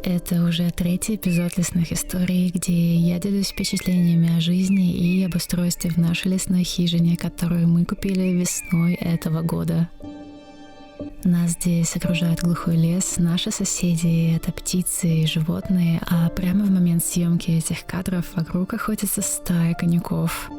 Это уже третий эпизод «Лесных историй», где я делюсь впечатлениями о жизни и об устройстве в нашей лесной хижине, которую мы купили весной этого года. Нас здесь окружает глухой лес, наши соседи — это птицы и животные, а прямо в момент съемки этих кадров вокруг охотится стая конюков.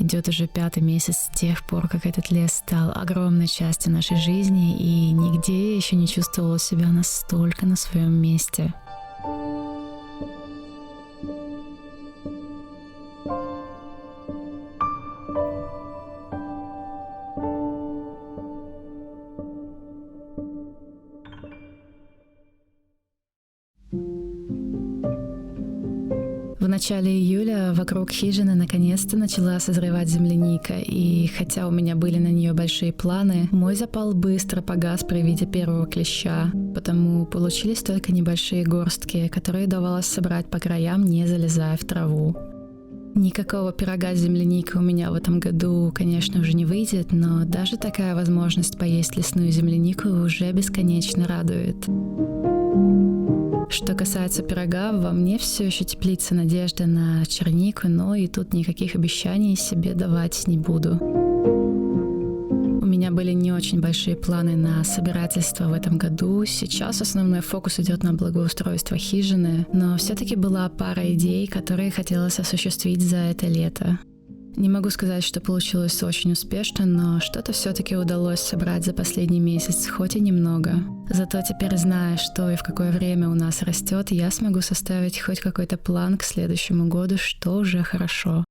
Идет уже 5-й месяц с тех пор, как этот лес стал огромной частью нашей жизни, и нигде я еще не чувствовала себя настолько на своем месте. В начале июля вокруг хижины наконец-то начала созревать земляника, и хотя у меня были на нее большие планы, мой запал быстро погас при виде первого клеща, потому получились только небольшие горстки, которые удавалось собрать по краям, не залезая в траву. Никакого пирога с земляникой у меня в этом году, конечно, уже не выйдет, но даже такая возможность поесть лесную землянику уже бесконечно радует. Что касается пирога, во мне все еще теплится надежда на чернику, но и тут никаких обещаний себе давать не буду. У меня были не очень большие планы на собирательство в этом году. Сейчас основной фокус идет на благоустройство хижины, но все-таки была пара идей, которые хотелось осуществить за это лето. Не могу сказать, что получилось очень успешно, но что-то все-таки удалось собрать за последний месяц, хоть и немного. Зато теперь, зная, что и в какое время у нас растет, я смогу составить хоть какой-то план к следующему году, что уже хорошо.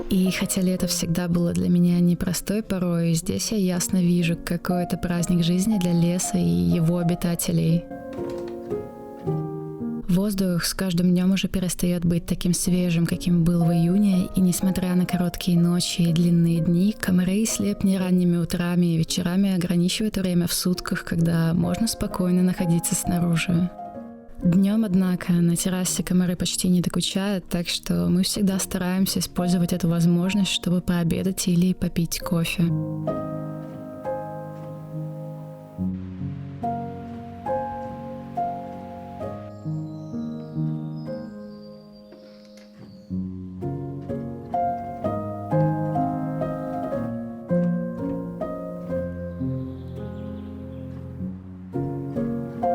И хотя лето всегда было для меня непростой порой, здесь я ясно вижу, какой это праздник жизни для леса и его обитателей. Воздух с каждым днем уже перестает быть таким свежим, каким был в июне, и несмотря на короткие ночи и длинные дни, комары и слепни ранними утрами и вечерами ограничивают время в сутках, когда можно спокойно находиться снаружи. Днем, однако, на террасе комары почти не докучают, так что мы всегда стараемся использовать эту возможность, чтобы пообедать или попить кофе.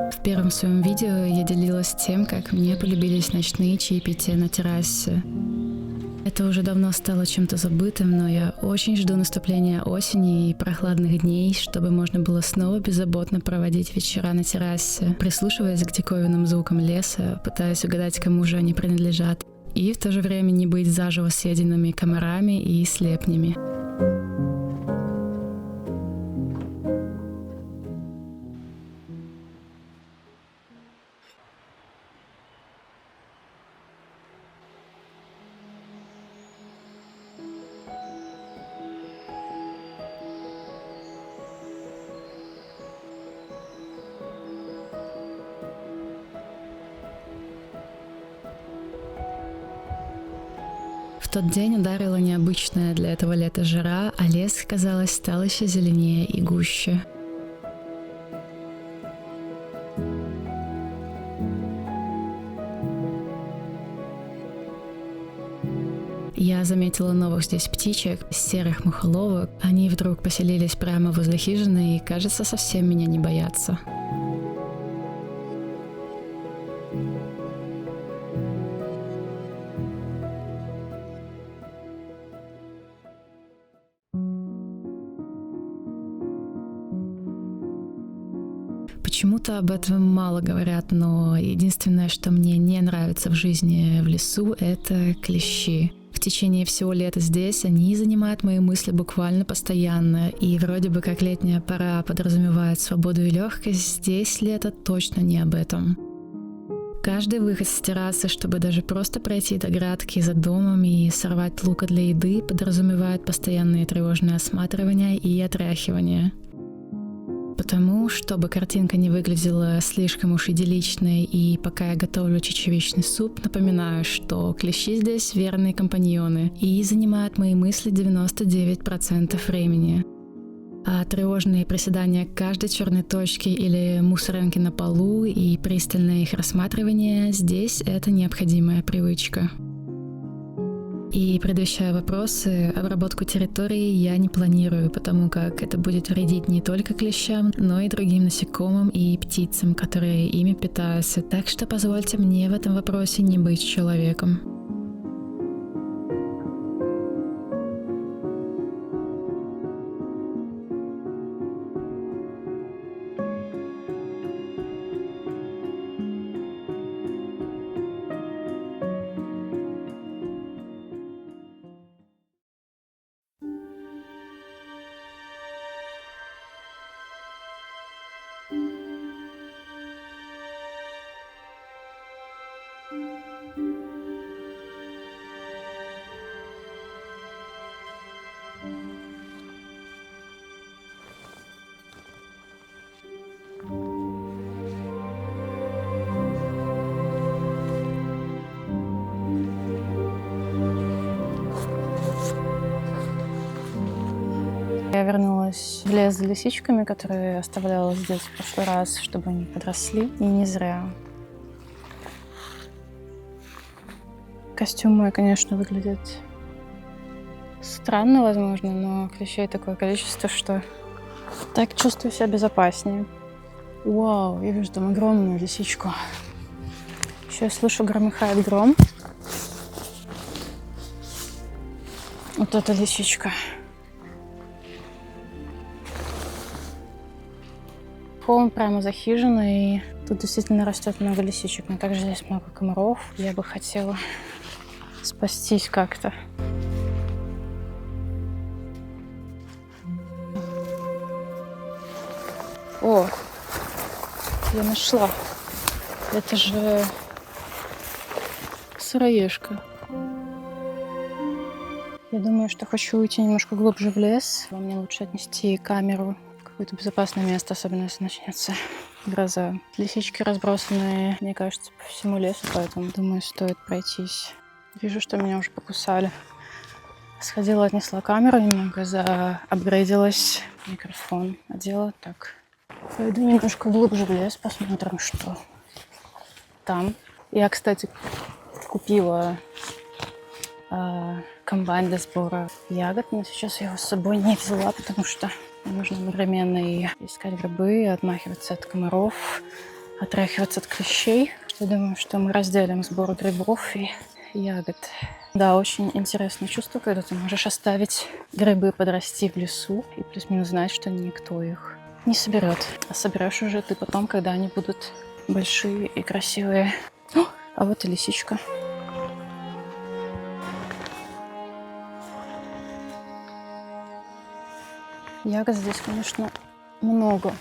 В первом своем видео я делилась тем, как мне полюбились ночные чаепития на террасе. Это уже давно стало чем-то забытым, но я очень жду наступления осени и прохладных дней, чтобы можно было снова беззаботно проводить вечера на террасе, прислушиваясь к диковинным звукам леса, пытаясь угадать, кому же они принадлежат, и в то же время не быть заживо съеденными комарами и слепнями. В тот день ударила необычная для этого лета жара, а лес, казалось, стал еще зеленее и гуще. Я заметила новых здесь птичек, серых мухоловок. Они вдруг поселились прямо возле хижины и, кажется, совсем меня не боятся. Почему-то об этом мало говорят, но единственное, что мне не нравится в жизни в лесу, это клещи. В течение всего лета здесь они занимают мои мысли буквально постоянно, и вроде бы как летняя пора подразумевает свободу и легкость, здесь лето точно не об этом. Каждый выход с террасы, чтобы даже просто пройти до грядки за домом и сорвать лука для еды, подразумевает постоянные тревожные осматривания и отряхивания. Потому, чтобы картинка не выглядела слишком уж идилличной, и пока я готовлю чечевичный суп, напоминаю, что клещи здесь верные компаньоны и занимают мои мысли 99% времени. А тревожные приседания к каждой черной точке или мусоринке на полу и пристальное их рассматривание здесь — это необходимая привычка. И, предвещая вопросы, обработку территории я не планирую, потому как это будет вредить не только клещам, но и другим насекомым и птицам, которые ими питаются. Так что позвольте мне в этом вопросе не быть человеком. Я вернулась в лес за лисичками, которые оставляла здесь в прошлый раз, чтобы они подросли. И не зря. Костюм мой, конечно, выглядит странно, возможно, но клещей такое количество, что так чувствую себя безопаснее. Вау, я вижу там огромную лисичку. Еще я слышу, громыхает гром. Вот эта лисичка. Холм прямо за хижиной, и тут действительно растет много лисичек, но также здесь много комаров. Я бы хотела спастись как-то. О, я нашла. Это же сыроежка. Я думаю, что хочу уйти немножко глубже в лес. Мне лучше отнести камеру какое-то безопасное место, особенно если начнется гроза. Лисички разбросаны, мне кажется, по всему лесу, поэтому, думаю, стоит пройтись. Вижу, что меня уже покусали. Сходила, отнесла камеру немного, заапгрейдилась, микрофон одела. Так, пойду немножко глубже в лес, посмотрим, что там. Я, кстати, купила комбайн для сбора ягод, но сейчас я его с собой не взяла, потому что нужно одновременно и искать грибы, и отмахиваться от комаров, отряхиваться от клещей. Я думаю, что мы разделим сбор грибов и ягод. Да, очень интересное чувство, когда ты можешь оставить грибы подрасти в лесу и плюс-минус знать, что никто их не соберет. А соберешь уже ты потом, когда они будут большие и красивые. О, а вот и лисичка. Ягод здесь, конечно, много.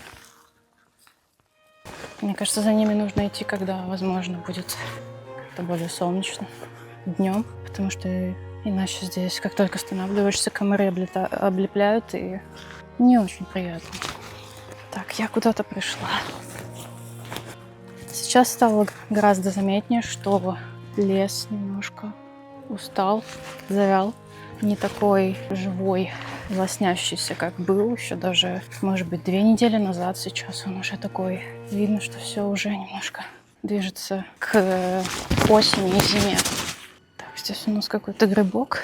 Мне кажется, за ними нужно идти, когда, возможно, будет как-то более солнечно днем, потому что иначе здесь, как только останавливаешься, комары облепляют, и не очень приятно. Так, я куда-то пришла. Сейчас стало гораздо заметнее, что лес немножко устал, завял. Не такой живой, лоснящийся, как был еще даже, может быть, 2 недели назад. Сейчас он уже такой. Видно, что все уже немножко движется к осени и зиме. Так, здесь у нас какой-то грибок.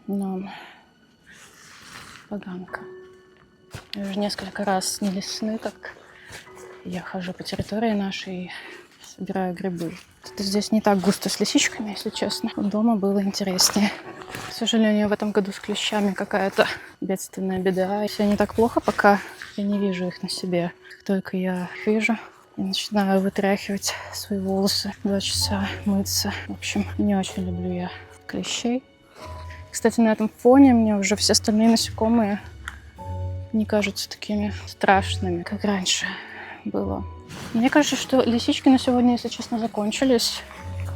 Но поганка. Уже несколько раз не лесны, как я хожу по территории нашей и собираю грибы. Это здесь не так густо с лисичками, если честно. Дома было интереснее. К сожалению, в этом году с клещами какая-то бедственная беда. Все не так плохо, пока я не вижу их на себе. Как только я их вижу, я начинаю вытряхивать свои волосы, 2 часа мыться. В общем, не очень люблю я клещей. Кстати, на этом фоне мне уже все остальные насекомые не кажутся такими страшными, как раньше было. Мне кажется, что лисички на сегодня, если честно, закончились.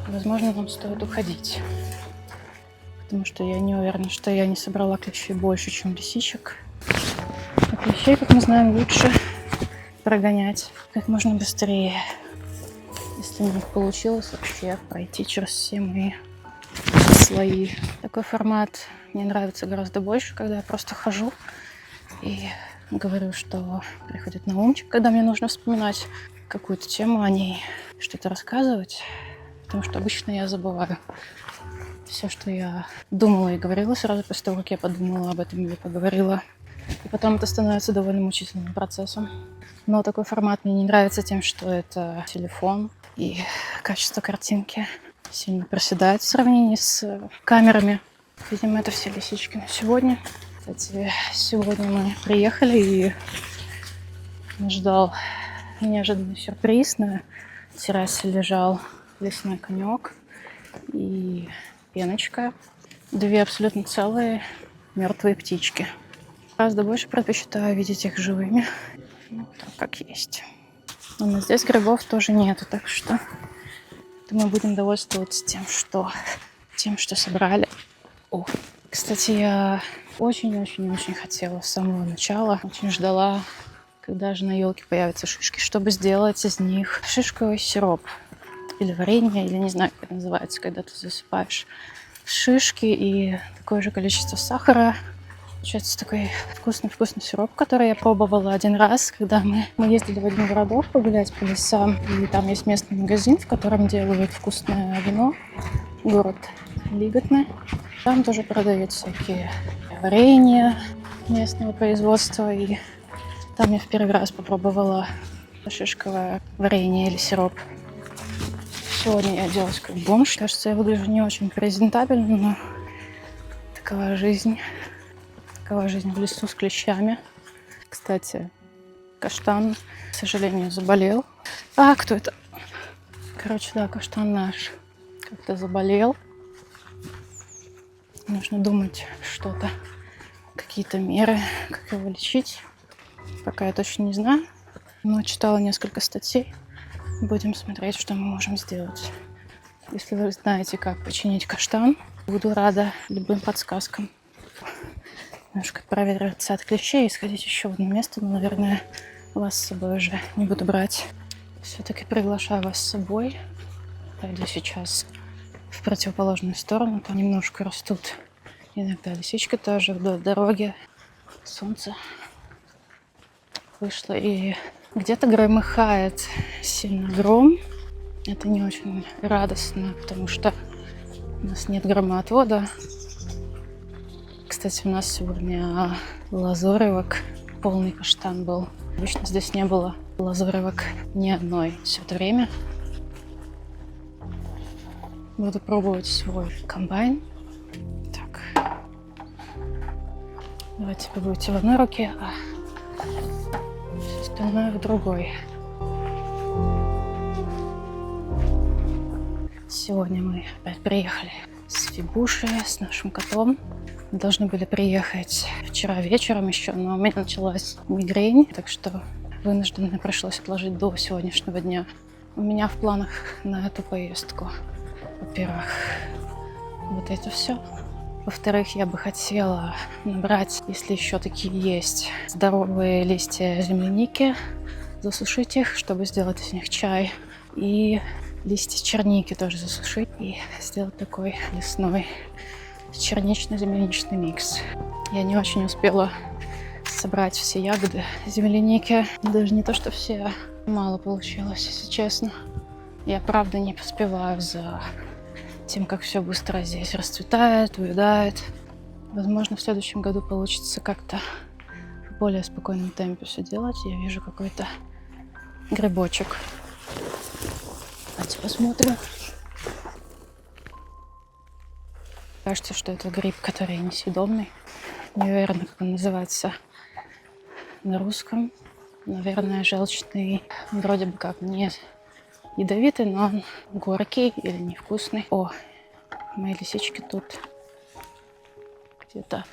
Возможно, нам стоит уходить. Потому что я не уверена, что я не собрала клещей больше, чем лисичек. вещей, как мы знаем, лучше прогонять как можно быстрее. Если не получилось вообще пройти через все мои слои. Такой формат мне нравится гораздо больше, когда я просто хожу и говорю, что приходит на умчик, когда мне нужно вспоминать какую-то тему о ней, что-то рассказывать, потому что обычно я забываю все, что я думала и говорила сразу после того, как я подумала об этом или поговорила. И потом это становится довольно мучительным процессом. Но такой формат мне не нравится тем, что это телефон и качество картинки сильно проседает в сравнении с камерами. Видимо, это все лисички на сегодня. Кстати, сегодня мы приехали, и нас ждал неожиданный сюрприз. На террасе лежал лесной конек и пеночка. 2 абсолютно целые мертвые птички. Гораздо больше предпочитаю видеть их живыми. Ну, так как есть. Но здесь грибов тоже нету, так что мы будем довольствоваться тем, что собрали. О, кстати, я очень-очень-очень хотела с самого начала, очень ждала, когда же на елке появятся шишки, чтобы сделать из них шишковый сироп. Или варенье, или не знаю, как это называется, когда ты засыпаешь шишки и такое же количество сахара. Получается такой вкусный-вкусный сироп, который я пробовала один раз, когда мы ездили в один городок погулять по лесам. И там есть местный магазин, в котором делают вкусное вино. Город Лиготный. Там тоже продают всякие варенья местного производства. И там я в первый раз попробовала шишковое варенье или сироп. Сегодня я оделась как бомж. Кажется, я выгляжу не очень презентабельно, но такова жизнь. Такова жизнь в лесу с клещами. Кстати, каштан, к сожалению, заболел. А, кто это? Короче, да, каштан наш как-то заболел. Нужно думать что-то, какие-то меры, как его лечить. Пока я точно не знаю. Но читала несколько статей. Будем смотреть, что мы можем сделать. Если вы знаете, как починить каштан, буду рада любым подсказкам. Немножко провериться от клещей и сходить еще в одно место, но, наверное, вас с собой уже не буду брать. Все-таки приглашаю вас с собой. Пойду сейчас в противоположную сторону. Там немножко растут иногда лисички тоже вдоль дороги. Солнце вышло, и где-то громыхает сильно гром. Это не очень радостно, потому что у нас нет громоотвода. Кстати, у нас сегодня лазоревок, полный каштан был. Обычно здесь не было лазоревок ни одной все это время. Буду пробовать свой комбайн. Так. Давайте вы будете в одной руке, а все остальное в другой. Сегодня мы опять приехали с Фибушей, с нашим котом. Мы должны были приехать вчера вечером еще, но у меня началась мигрень, так что вынужденно пришлось отложить до сегодняшнего дня. У меня в планах на эту поездку, во-первых, вот это все. Во-вторых, я бы хотела набрать, если еще такие есть, здоровые листья земляники, засушить их, чтобы сделать из них чай. И листья черники тоже засушить и сделать такой лесной чернично-земляничный микс. Я не очень успела собрать все ягоды земляники. Даже не то, что все. Мало получилось, если честно. Я правда не поспеваю за тем, как все быстро здесь расцветает, увядает. Возможно, в следующем году получится как-то в более спокойном темпе все делать. Я вижу какой-то грибочек. Давайте посмотрим. Кажется, что это гриб, который несъедобный. Не уверена, как он называется на русском. Наверное, желчный. Он вроде бы как не ядовитый, но он горький или невкусный. О, мои лисички тут где-то.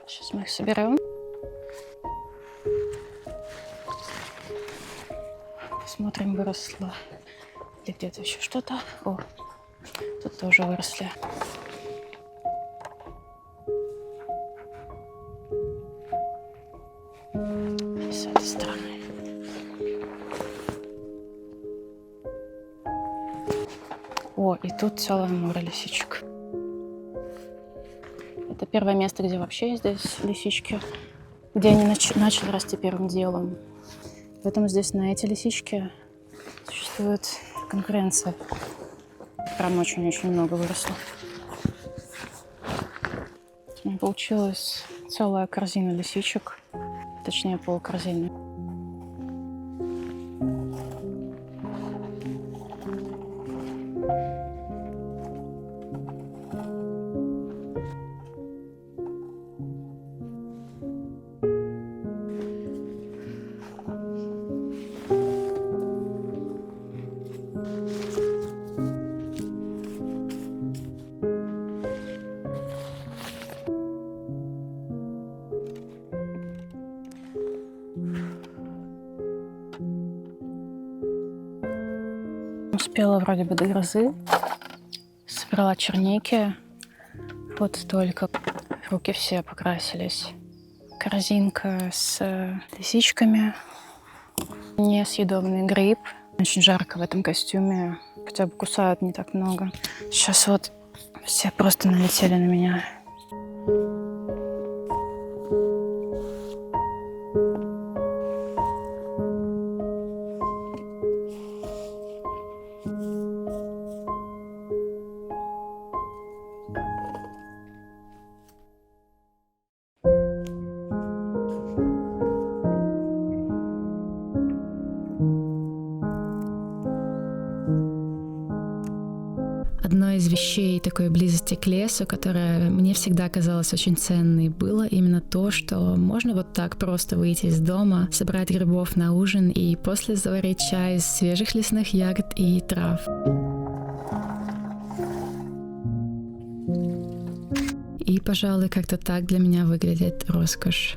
Сейчас мы их соберем. Посмотрим, выросло или где-то еще что-то. О, тут тоже выросли. тут целое море лисичек. Это первое место, где вообще есть здесь лисички, где они начали расти первым делом. Поэтому здесь на эти лисички существует конкуренция. Прям очень-очень много выросло. У меня получилась целая корзина лисичек, точнее полкорзины. Успела вроде бы до грозы, собрала черники, вот только руки все покрасились. Корзинка с лисичками, несъедобный гриб. Очень жарко в этом костюме, хотя бы кусают не так много. Сейчас вот все просто налетели на меня. Одной из вещей такой близости к лесу, которая мне всегда казалась очень ценной, было именно то, что можно вот так просто выйти из дома, собрать грибов на ужин и после заварить чай из свежих лесных ягод и трав. И, пожалуй, как-то так для меня выглядит роскошь.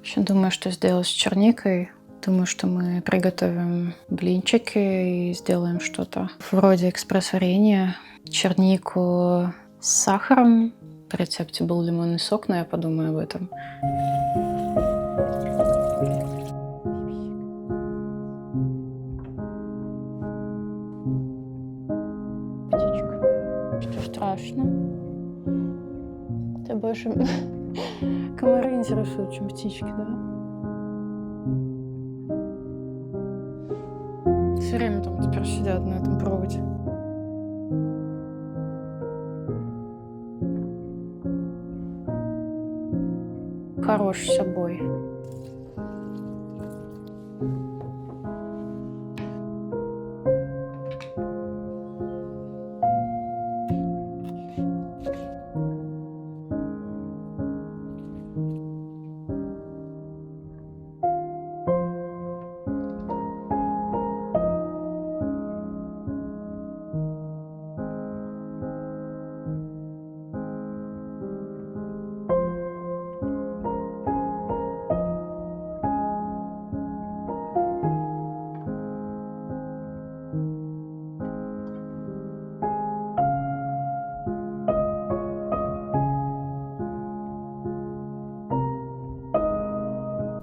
Еще думаю, что сделаю с черникой. Думаю, что мы приготовим блинчики и сделаем что-то вроде экспресс-варенья. Чернику с сахаром. В рецепте был лимонный сок, но я подумаю об этом. Птичка. Что страшно? Ты больше комары интересуют, чем птички, да? Все время там теперь сидят на этом проводе. Хорош собой.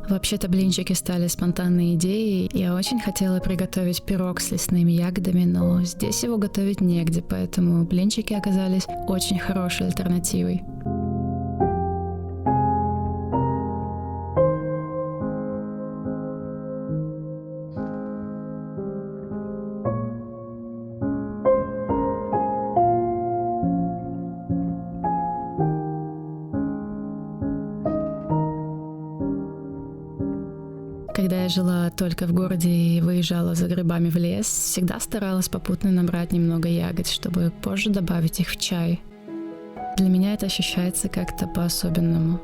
Вообще-то блинчики стали спонтанной идеей. Я очень хотела приготовить пирог с лесными ягодами, но здесь его готовить негде, поэтому блинчики оказались очень хорошей альтернативой. Когда я жила только в городе и выезжала за грибами в лес, всегда старалась попутно набрать немного ягод, чтобы позже добавить их в чай. Для меня это ощущается как-то по-особенному.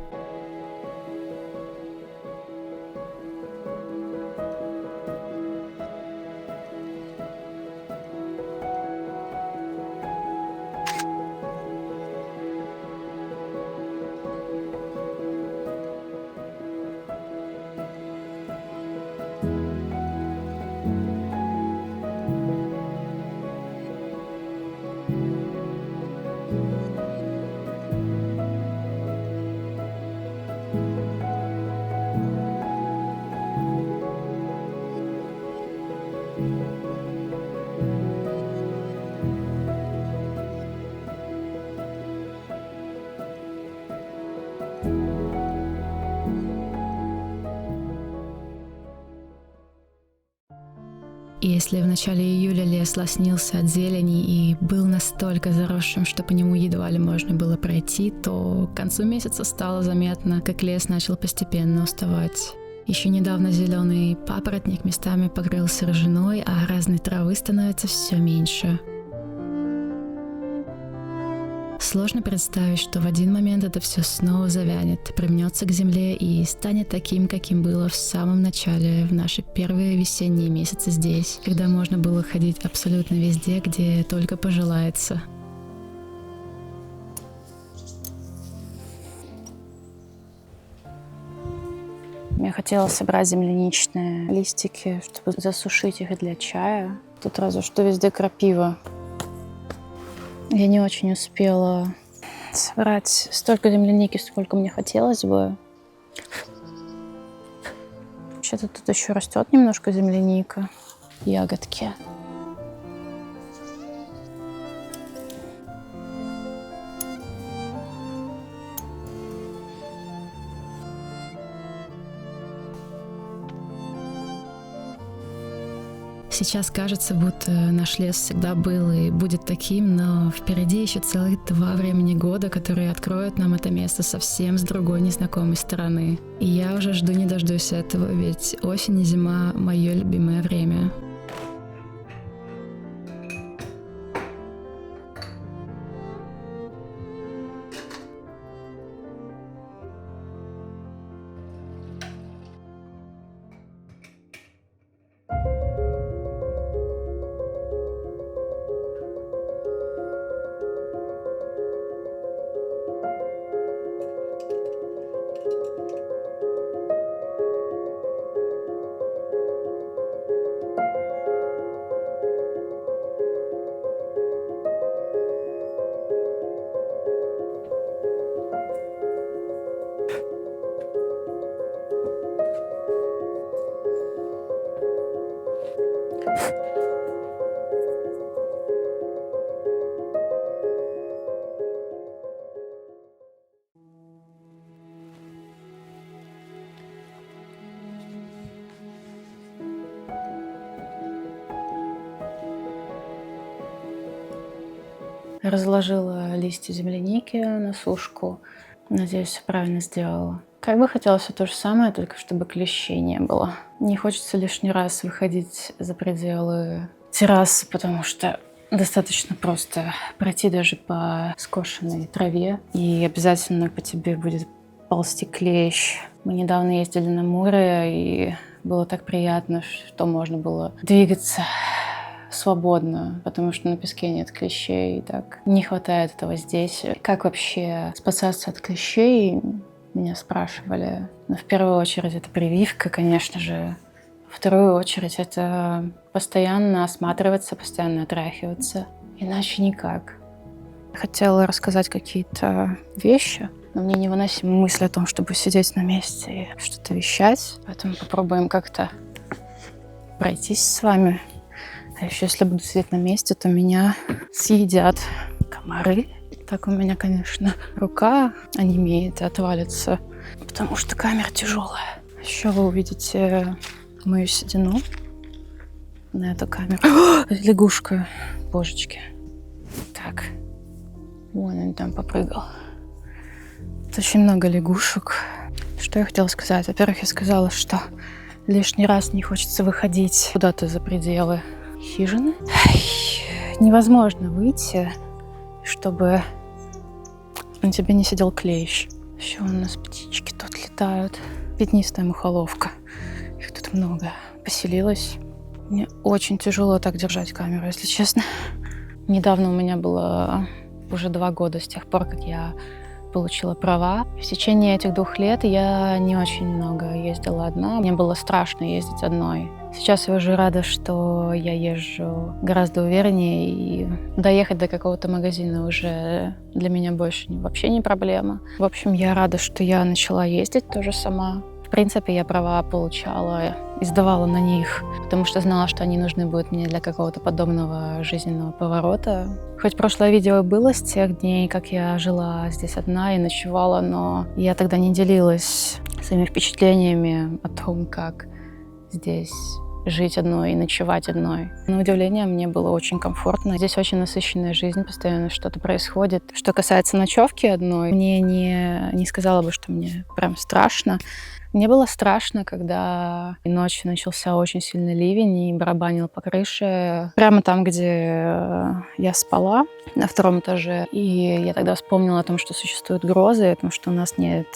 И если в начале июля лес лоснился от зелени и был настолько заросшим, что по нему едва ли можно было пройти, то к концу месяца стало заметно, как лес начал постепенно уставать. Еще недавно зеленый папоротник местами покрылся ржаной, а разной травы становится все меньше. Сложно представить, что в один момент это все снова завянет, примнется к земле и станет таким, каким было в самом начале, в наши первые весенние месяцы здесь, когда можно было ходить абсолютно везде, где только пожелается. Я хотела собрать земляничные листики, чтобы засушить их для чая. Тут разве что везде крапива. Я не очень успела собрать столько земляники, сколько мне хотелось бы. Вообще-то тут еще растет немножко земляника, ягодки. Сейчас кажется, будто наш лес всегда был и будет таким, но впереди еще целых 2 времени года, которые откроют нам это место совсем с другой незнакомой стороны. И я уже жду не дождусь этого, ведь осень и зима — мое любимое время. Разложила листья земляники на сушку. Надеюсь, все правильно сделала. Как бы хотелось все то же самое, только чтобы клещей не было. Не хочется лишний раз выходить за пределы террасы, потому что достаточно просто пройти даже по скошенной траве, и обязательно по тебе будет ползти клещ. Мы недавно ездили на море, и было так приятно, что можно было двигаться свободно, потому что на песке нет клещей, и так не хватает этого здесь. Как вообще спасаться от клещей, меня спрашивали. Но в первую очередь это прививка, конечно же. Во вторую очередь это постоянно осматриваться, постоянно отряхиваться. Иначе никак. Хотела рассказать какие-то вещи, но мне невыносима мысль о том, чтобы сидеть на месте и что-то вещать. Поэтому попробуем как-то пройтись с вами. А еще если буду сидеть на месте, то меня съедят комары. Так у меня, конечно, рука онемеет и отвалится, потому что камера тяжелая. Еще вы увидите мою седину на эту камеру. Лягушка, божечки. Так, вон он там попрыгал. Тут очень много лягушек. Что я хотела сказать? Во-первых, я сказала, что лишний раз не хочется выходить куда-то за пределы хижины. Невозможно выйти, чтобы на тебе не сидел клещ. Еще у нас птички тут летают. Пятнистая мухоловка. Их тут много поселилось. Мне очень тяжело так держать камеру, если честно. Недавно у меня было уже 2 года с тех пор, как я получила права. В течение этих 2 лет я не очень много ездила одна. Мне было страшно ездить одной. Сейчас я уже рада, что я езжу гораздо увереннее, и доехать до какого-то магазина уже для меня больше вообще не проблема. В общем, я рада, что я начала ездить тоже сама. В принципе, я права получала и сдавала на них, потому что знала, что они нужны будут мне для какого-то подобного жизненного поворота. Хоть прошлое видео было с тех дней, как я жила здесь одна и ночевала, но я тогда не делилась своими впечатлениями о том, как здесь жить одной и ночевать одной. На удивление, мне было очень комфортно. Здесь очень насыщенная жизнь, постоянно что-то происходит. Что касается ночевки одной, мне не сказала бы, что мне прям страшно. Мне было страшно, когда ночью начался очень сильный ливень и барабанил по крыше. Прямо там, где я спала, на 2-м этаже. И я тогда вспомнила о том, что существуют грозы, о том, что у нас нет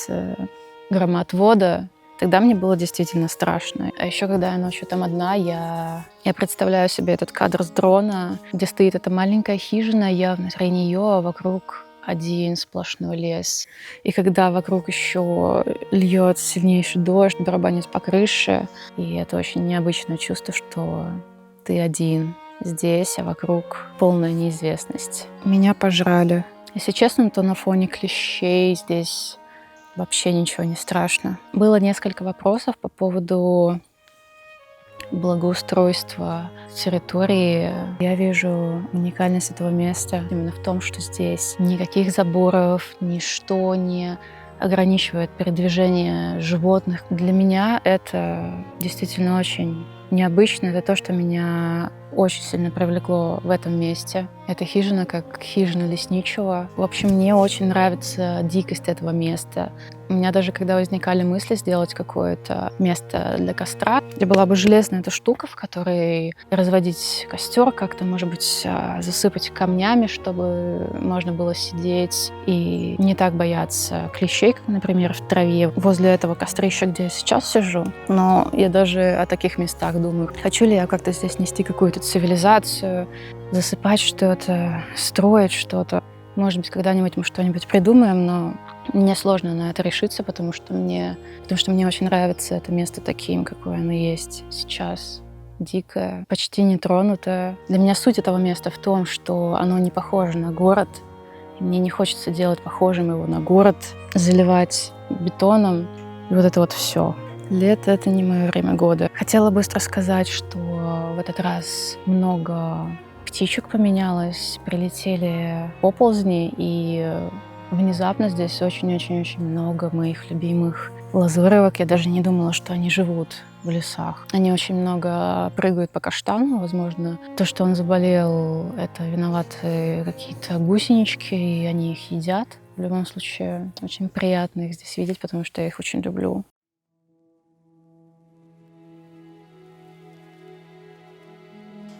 громотвода. Тогда мне было действительно страшно. А еще, когда я ночью там одна, я представляю себе этот кадр с дрона, где стоит эта маленькая хижина, я внутри нее, а вокруг один сплошной лес. И когда вокруг еще льет сильнейший дождь, барабанит по крыше, и это очень необычное чувство, что ты один здесь, а вокруг полная неизвестность. Меня пожрали. Если честно, то на фоне клещей здесь вообще ничего не страшно. Было несколько вопросов по поводу благоустройства территории. Я вижу уникальность этого места именно в том, что здесь никаких заборов, ничто не ограничивает передвижение животных. Для меня это действительно очень необычно. Это то, что меня очень сильно привлекло в этом месте. Это хижина как хижина лесничего. В общем, мне очень нравится дикость этого места. У меня даже, когда возникали мысли сделать какое-то место для костра, где была бы железная эта штука, в которой разводить костер, как-то, может быть, засыпать камнями, чтобы можно было сидеть и не так бояться клещей, как, например, в траве возле этого кострища, где я сейчас сижу. Но я даже о таких местах думаю. Хочу ли я как-то здесь нести какую-то цивилизацию, засыпать что-то, строить что-то. Может быть, когда-нибудь мы что-нибудь придумаем, но мне сложно на это решиться, потому что мне очень нравится это место таким, какое оно есть сейчас. Дикое, почти нетронутое. Для меня суть этого места в том, что оно не похоже на город. И мне не хочется делать похожим его на город, заливать бетоном. И вот это вот все. Лето — это не мое время года. Хотела быстро сказать, что в этот раз много птичек поменялось, прилетели оползни, и внезапно здесь очень-очень-очень много моих любимых лазуревок. Я даже не думала, что они живут в лесах. Они очень много прыгают по каштану. Возможно, то, что он заболел, это виноваты какие-то гусенички, и они их едят. В любом случае, очень приятно их здесь видеть, потому что я их очень люблю.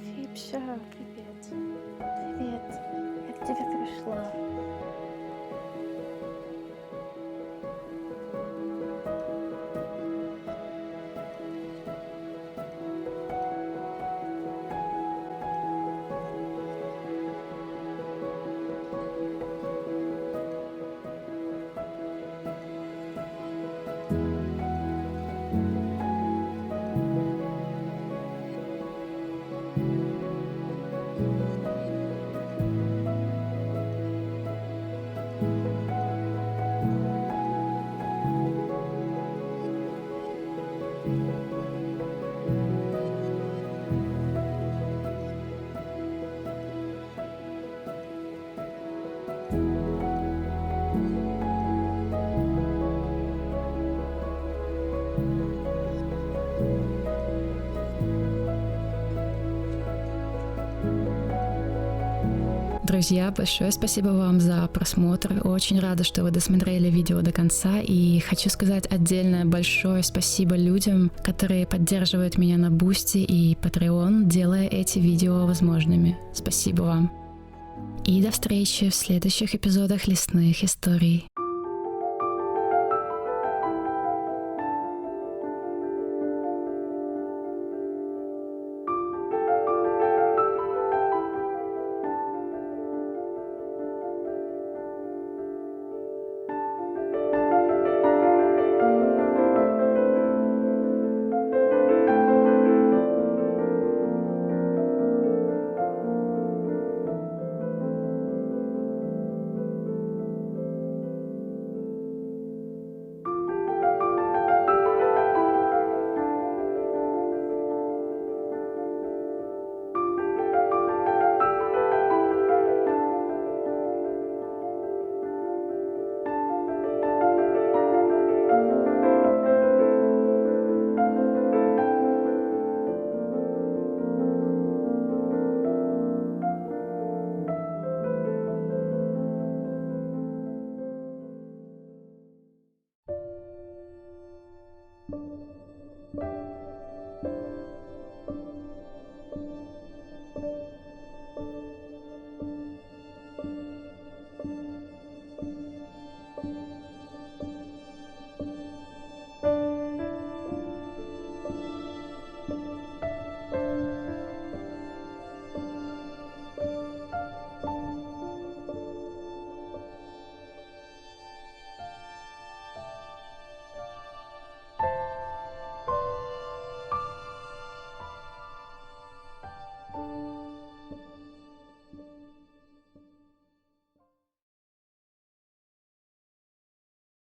Фипся, привет. Привет. Я к тебе пришла. Друзья, большое спасибо вам за просмотр. Очень рада, что вы досмотрели видео до конца. И хочу сказать отдельное большое спасибо людям, которые поддерживают меня на Бусти и Patreon, делая эти видео возможными. Спасибо вам. И до встречи в следующих эпизодах Лесных историй.